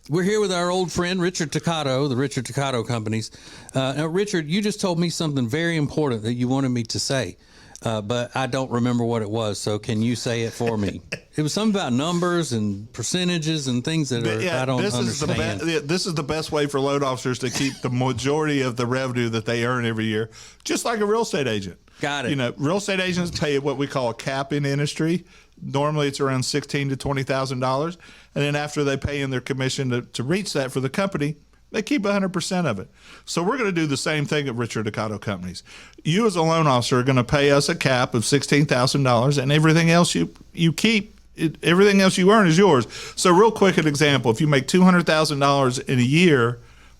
We're here with our old friend, Richard Toccato, the Richard Toccato Companies. Now, Richard, you just told me something very important that you wanted me to say, but I don't remember what it was, so can you say it for me? It was something about numbers and percentages and things that I don't understand. This is the best way for loan officers to keep the majority of the revenue that they earn every year, just like a real estate agent. Got it. You know, real estate agents pay what we call a cap in industry. Normally, it's around $16,000 to $20,000, and then after they pay in their commission to reach that for the company, they keep 100% of it. So we're going to do the same thing at Richard Toccato Companies. You as a loan officer are going to pay us a cap of $16,000, and everything else you keep, everything else you earn is yours. So real quick, an example: if you make $200,000 in a year,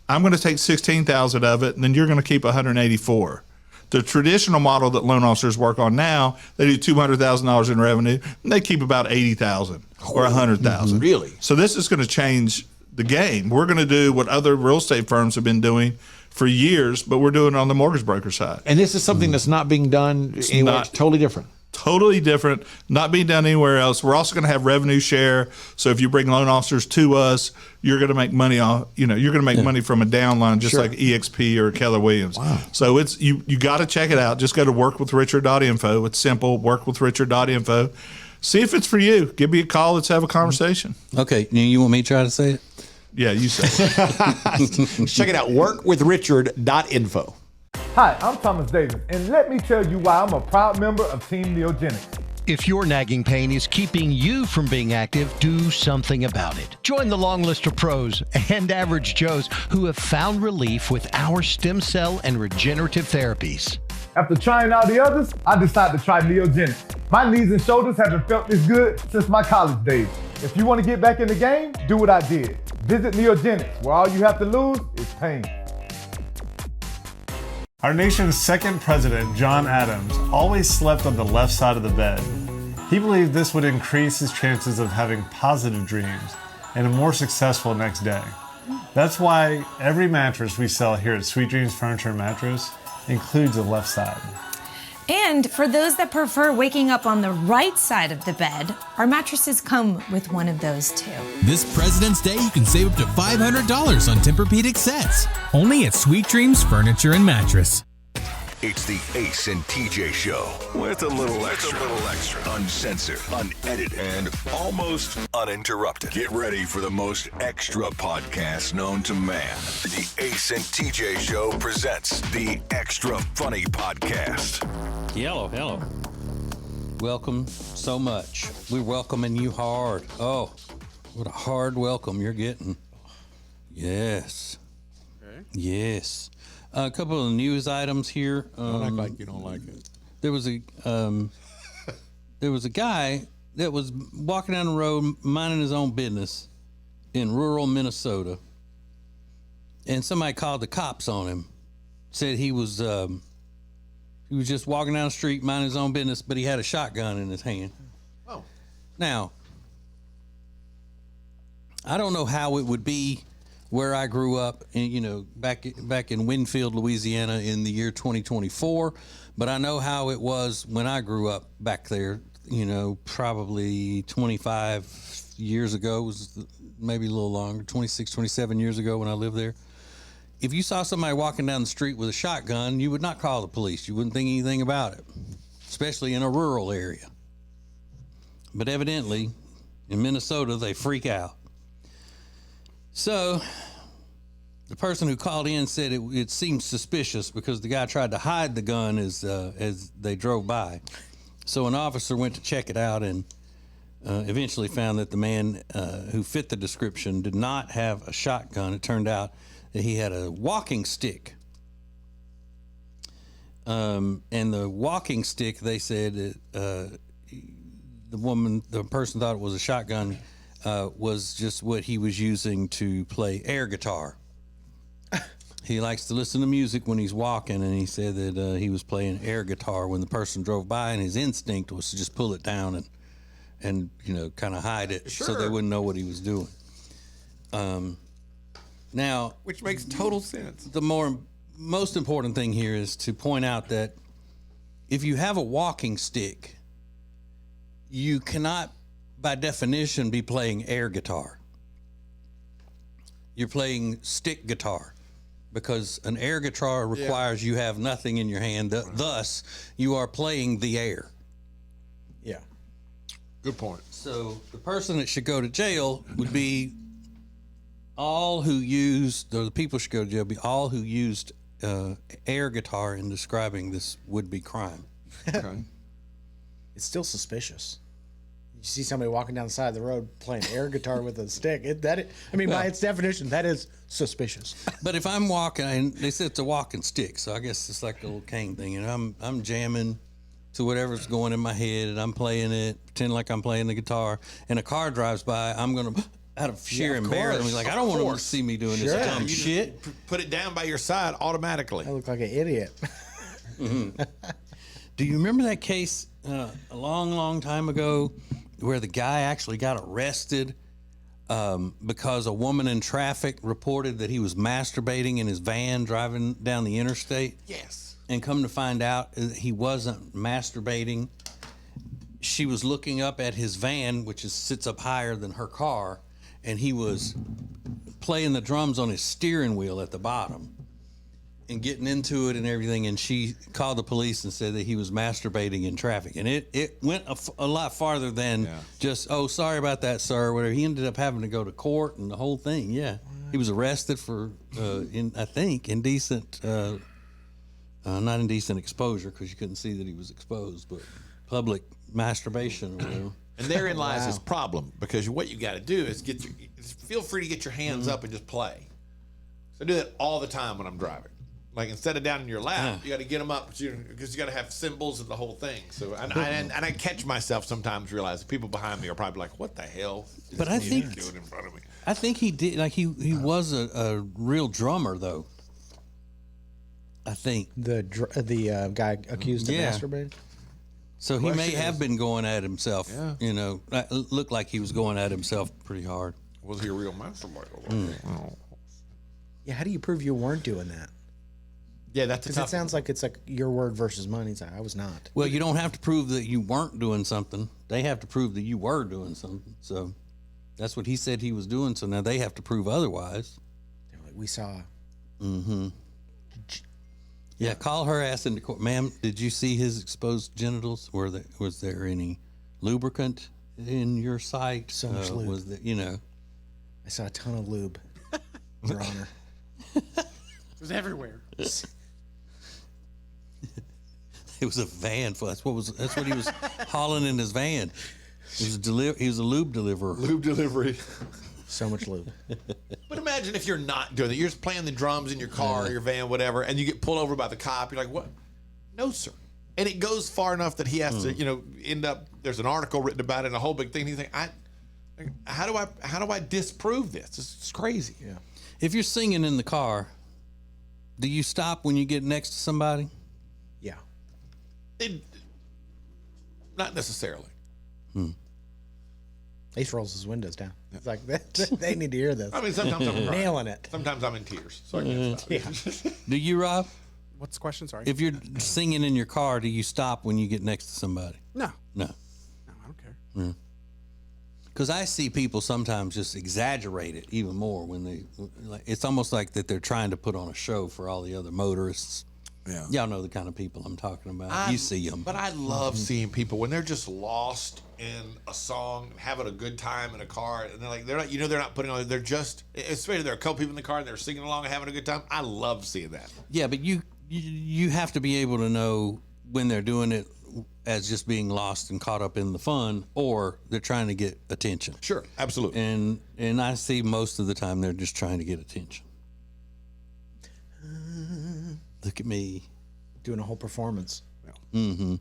I'm going to take $16,000 of it, and then you're going to keep $184,000. The traditional model that loan officers work on now, they do $200,000 in revenue, and they keep about $80,000 or $100,000. Really? So this is going to change the game. We're going to do what other real estate firms have been doing for years, but we're doing it on the mortgage broker side. And this is something that's not being done anywhere. It's totally different. Totally different, not being done anywhere else. We're also going to have revenue share. So if you bring loan officers to us, you're going to make money off. You're going to make money from a downline, just like EXP or Keller Williams. Wow. So it's you got to check it out. Just go to workwithrichard.info. It's simple. Workwithrichard.info. See if it's for you. Give me a call. Let's have a conversation. Okay, you want me to try to say it? Yeah, you say it. Check it out. Workwithrichard.info. Hi, I'm Thomas Davis, and let me tell you why I'm a proud member of Team Neogenics. If your nagging pain is keeping you from being active, do something about it. Join the long list of pros and average Joes who have found relief with our stem cell and regenerative therapies. After trying all the others, I decided to try Neogenics. My knees and shoulders haven't felt this good since my college days. If you want to get back in the game, do what I did. Visit Neogenics, where all you have to lose is pain. Our nation's second president, John Adams, always slept on the left side of the bed. He believed this would increase his chances of having positive dreams and a more successful next day. That's why every mattress we sell here at Sweet Dreams Furniture and Mattress includes a left side. And for those that prefer waking up on the right side of the bed, our mattresses come with one of those too. This President's Day, you can save up to $500 on Tempur-Pedic sets. Only at Sweet Dreams Furniture and Mattress. It's the Ace and TJ Show with a little extra, uncensored, unedited, and almost uninterrupted. Get ready for the most extra podcast known to man. The Ace and TJ Show presents the Extra Funny Podcast. Hello. Welcome so much. We're welcoming you hard. Oh, what a hard welcome you're getting. Yes. Okay. Yes. A couple of news items here. Don't act like you don't like it. There was a guy that was walking down the road minding his own business in rural Minnesota, and somebody called the cops on him. Said he was just walking down the street minding his own business, but he had a shotgun in his hand. Oh. Now, I don't know how it would be where I grew up, back in Winfield, Louisiana in the year 2024. But I know how it was when I grew up back there, probably 25 years ago, was maybe a little longer, 26, 27 years ago when I lived there. If you saw somebody walking down the street with a shotgun, you would not call the police. You wouldn't think anything about it, especially in a rural area. But evidently, in Minnesota, they freak out. So the person who called in said it seemed suspicious because the guy tried to hide the gun as they drove by. So an officer went to check it out and eventually found that the man who fit the description did not have a shotgun. It turned out that he had a walking stick. And the walking stick, they said that the person thought it was a shotgun, was just what he was using to play air guitar. He likes to listen to music when he's walking, and he said that he was playing air guitar when the person drove by, and his instinct was to just pull it down and kind of hide it so they wouldn't know what he was doing. Now, which makes total sense. The most important thing here is to point out that if you have a walking stick, you cannot, by definition, be playing air guitar. you're playing stick guitar, because an air guitar requires you have nothing in your hand. Thus, you are playing the air. Yeah. Good point. So the person that should go to jail would be all who used, or the people should go to jail, be all who used air guitar in describing this would-be crime. Okay. It's still suspicious. You see somebody walking down the side of the road playing air guitar with a stick. By its definition, that is suspicious. But if I'm walking, and they said it's a walking stick, so I guess it's like a little cane thing, and I'm jamming to whatever's going in my head, and I'm playing it, pretend like I'm playing the guitar, and a car drives by, I'm gonna, out of sheer embarrassment, like I don't want them to see me doing this dumb You shit. put it down by your side automatically. I look like an idiot. Do you remember that case a long time ago where the guy actually got arrested because a woman in traffic reported that he was masturbating in his van driving down the interstate? Yes. And come to find out he wasn't masturbating. She was looking up at his van, which sits up higher than her car, and he was playing the drums on his steering wheel at the bottom and getting into it and everything. And she called the police and said that he was masturbating in traffic. And it went a lot farther than just, oh, sorry about that, sir, whatever. He ended up having to go to court and the whole thing. Yeah. He was arrested for, I think, indecent, not indecent exposure, because you couldn't see that he was exposed, but public masturbation or whatever. And therein lies his problem, because what you got to do is feel free to get your hands up and just play. So I do that all the time when I'm driving. Like, instead of down in your lap, you got to get them up, because you got to have cymbals and the whole thing. So and I catch myself sometimes realizing people behind me are probably like, "What the hell is But I this think doing in front of me?" I think he did, like he was a real drummer though. I think the guy accused of masturbating. So he may have been going at himself. Yeah. You know, it looked like he was going at himself pretty hard. Was he a real masturbator? Yeah, how do you prove you weren't doing that? Yeah, that's because it sounds like it's like your word versus mine. He's like, I was not. Well, you don't have to prove that you weren't doing something. They have to prove that you were doing something. So that's what he said he was doing. So now they have to prove otherwise. They're like, we saw. Mm-hmm. Yeah, call her ass into court, ma'am. Did you see his exposed genitals? Was there any lubricant in your sight? So much lube. Was there, you know? I saw a ton of lube, Your Honor. It was everywhere. It was a van. That's what he was hauling in his van. He was a lube deliverer. Lube delivery. So much lube. But imagine if you're not doing it. You're just playing the drums in your car, or your van, whatever, and you get pulled over by the cop. You're like, what? No, sir. And it goes far enough that he has to, end up. There's an article written about it, and a whole big thing. He's like, how do I disprove this? It's crazy. Yeah. If you're singing in the car, do you stop when you get next to somebody? Yeah. Not necessarily. Ace rolls his windows down. It's like they need to hear this. I mean, sometimes I'm nailing it. Sometimes I'm in tears, so I can't stop. Yeah. Do you, Rob? What's the question? Sorry. If you're singing in your car, do you stop when you get next to somebody? No. No. No, I don't care. Because I see people sometimes just exaggerate it even more when it's almost like that they're trying to put on a show for all the other motorists. Yeah. Y'all know the kind of people I'm talking about. You see them. But I love seeing people when they're just lost in a song, having a good time in a car, and they're not putting on. They're just, especially there are a couple people in the car and they're singing along and having a good time. I love seeing that. Yeah, but you have to be able to know when they're doing it as just being lost and caught up in the fun, or they're trying to get attention. Sure, absolutely. And I see most of the time they're just trying to get attention. Look at me. Doing a whole performance. Mm-hmm.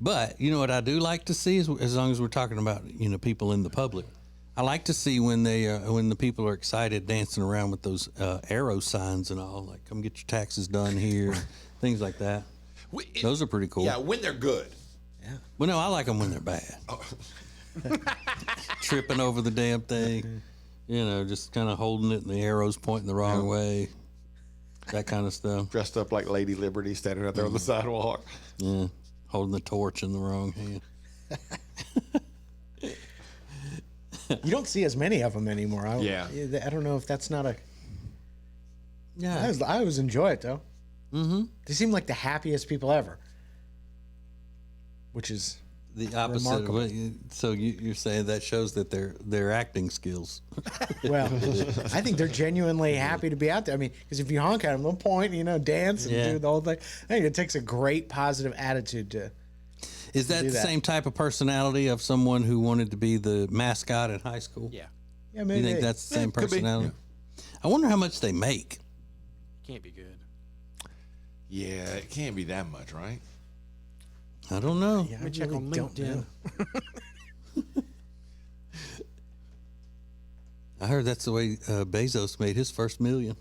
But you know what I do like to see is, as long as we're talking about people in the public, I like to see when the people are excited dancing around with those arrow signs and all, like come get your taxes done here, things like that. Those are pretty cool. Yeah, when they're good. Yeah. Well, no, I like them when they're bad. Tripping over the damn thing, just kind of holding it and the arrows pointing the wrong way. That kind of stuff. Dressed up like Lady Liberty, standing out there on the sidewalk. Yeah, holding the torch in the wrong hand. You don't see as many of them anymore. Yeah. I don't know if that's not a. Yeah. I always enjoy it though. Mm-hmm. They seem like the happiest people ever. Which is the opposite. remarkable. So you're saying that shows that their acting skills. Well, I think they're genuinely happy to be out there. I mean, because if you honk at them, they'll point, dance and do the whole thing. I think it takes a great positive attitude to. Is that the same type of personality of someone who wanted to be the mascot in high school? Yeah. Yeah, maybe. You think that's the same could be, personality? I wonder how much they make. Can't be good. Yeah, it can't be that much, right? I don't know. Yeah, Let me check on don't LinkedIn. know. I heard that's the way Bezos made his first million.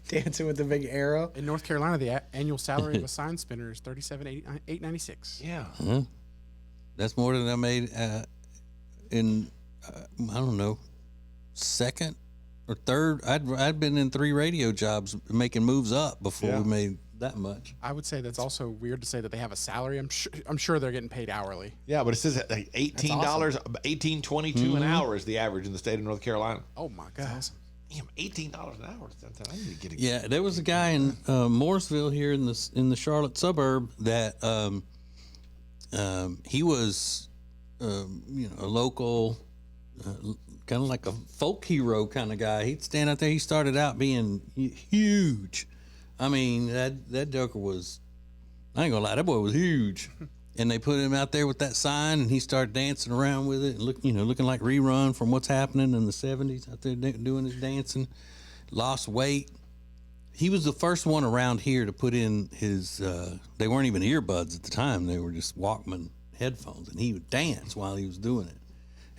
Dancing with the big arrow. In North Carolina, the annual salary of a sign spinner is $37,896. Yeah. That's more than I made in I don't know, second or third. I'd been in 3 radio jobs making moves up before we made that much. I would say that's also weird to say that they have a salary. I'm sure they're getting paid hourly. Yeah, but it says like $18, $18.22 an hour is the average in the state of North Carolina. Oh my god. Damn, $18 an hour. I need to get Yeah, there was a guy in Mooresville here in the Charlotte suburb that he was a local kind of like a folk hero kind of guy. He'd stand out there. He started out being huge. I mean, that joker was, I ain't gonna lie, that boy was huge. And they put him out there with that sign, and he started dancing around with it, and looking like Rerun from What's Happening in the 70s, out there doing his dancing. Lost weight. He was the first one around here to put in his, they weren't even earbuds at the time, they were just Walkman headphones, and he would dance while he was doing it.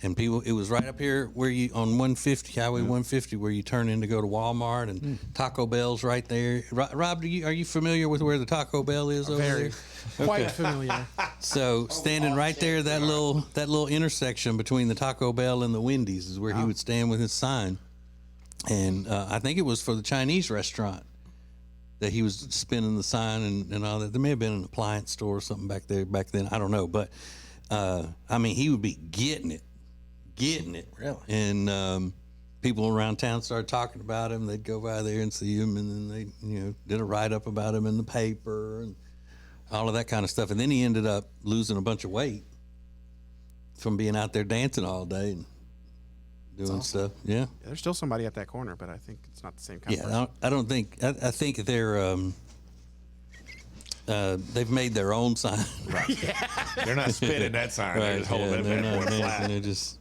And people, it was right up here where you, on 150, Highway 150, where you turn in to go to Walmart, and Taco Bell's right there. Rob, are you familiar with where the Taco Bell is over there? Quite familiar. So standing right there, that little intersection between the Taco Bell and the Wendy's is where he would stand with his sign. And I think it was for the Chinese restaurant that he was spinning the sign and all that. There may have been an appliance store or something back then. I don't know. But, I mean, he would be getting it. Really? And people around town started talking about him. They'd go by there and see him, and then they did a write-up about him in the paper and all of that kind of stuff. And then he ended up losing a bunch of weight from being out there dancing all day and doing stuff. Yeah. There's still somebody at that corner, but I think it's not the same kind of person. I don't think. I think they're they've made their own sign. Right. They're not spinning that sign. They're just holding they're that not board dancing, flat. they're just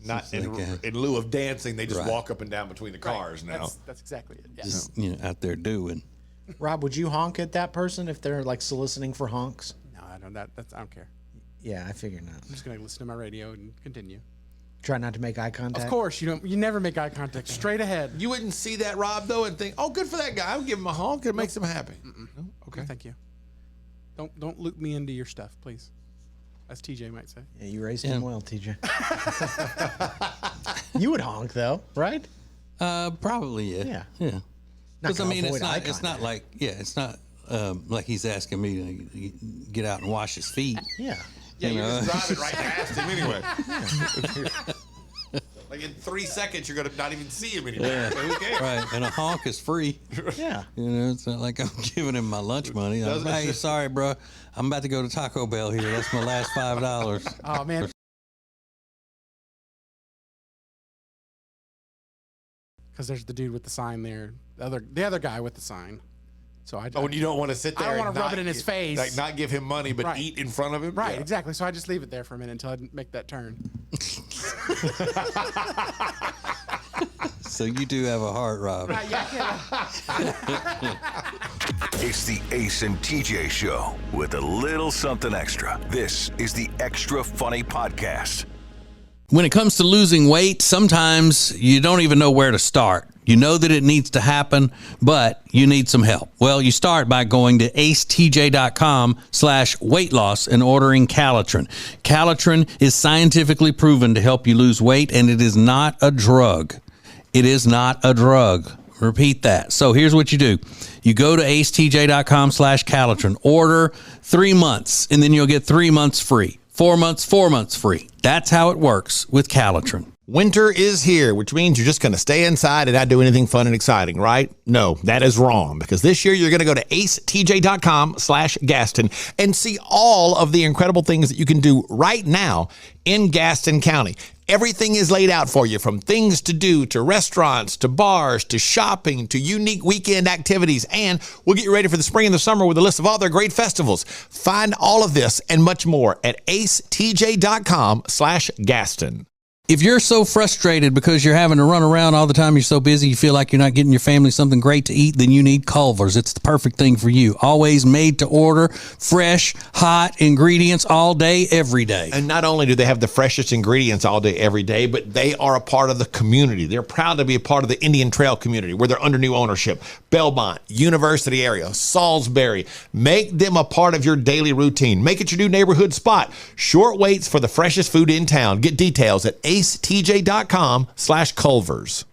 Not in lieu of dancing, they just Right. walk up and down between the cars now. That's exactly it. Yeah. just out there doing. Rob, would you honk at that person if they're like soliciting for honks? No, I don't. I don't care. Yeah, I figured not. I'm just gonna listen to my radio and continue. Try not to make eye contact. Of course, you never make eye contact. Straight ahead. You wouldn't see that, Rob, though, and think, "Oh, good for that guy. I'll give him a honk. It makes him happy." No? Okay. Thank you. Don't loop me into your stuff, please. As TJ might say. Yeah, you raised him well, TJ. You would honk though, right? Probably, yeah. Yeah. Not Because I gonna mean, avoid eye it's not like like he's asking me to get out and wash his feet. Yeah. Yeah, You you're know? just driving right past him anyway. Like in 3 seconds, you're gonna not even see him anymore. Yeah. So who cares? Right, and a honk is free. Yeah. It's not like I'm giving him my lunch money. I'm, hey, sorry, bro. I'm about to go to Taco Bell here. That's my last $5. Oh man. Because there's the dude with the sign there. The other guy with the sign. So I. Oh, and you don't want to sit there. I don't want want to rub it in his face. Like not give him money, but Right. eat in front of him. Right, Yeah. exactly. So I just leave it there for a minute until I make that turn. So you do have a heart, Rob. Right, yeah. It's the Ace and TJ Show with a little something extra. This is the Extra Funny Podcast. When it comes to losing weight, sometimes you don't even know where to start. You know that it needs to happen, but you need some help. Well, you start by going to acetj.com/weight loss and ordering Calitrin. Calitrin is scientifically proven to help you lose weight, and it is not a drug. It is not a drug. Repeat that. So here's what you do. You go to acetj.com/Calitrin, order 3 months, and then you'll get 3 months free. 4 months free. That's how it works with Calitrin. Winter is here, which means you're just going to stay inside and not do anything fun and exciting, right? No, that is wrong, because this year you're going to go to acetj.com/Gaston and see all of the incredible things that you can do right now in Gaston County. Everything is laid out for you, from things to do, to restaurants, to bars, to shopping, to unique weekend activities. And we'll get you ready for the spring and the summer with a list of all their great festivals. Find all of this and much more at acetj.com/Gaston. If you're so frustrated because you're having to run around all the time, you're so busy, you feel like you're not getting your family something great to eat, then you need Culver's. It's the perfect thing for you. Always made to order, fresh, hot ingredients all day, every day. And not only do they have the freshest ingredients all day, every day, but they are a part of the community. They're proud to be a part of the Indian Trail community, where they're under new ownership. Belmont, University area, Salisbury. Make them a part of your daily routine. Make it your new neighborhood spot. Short waits for the freshest food in town. Get details at acetj.com/Culver's.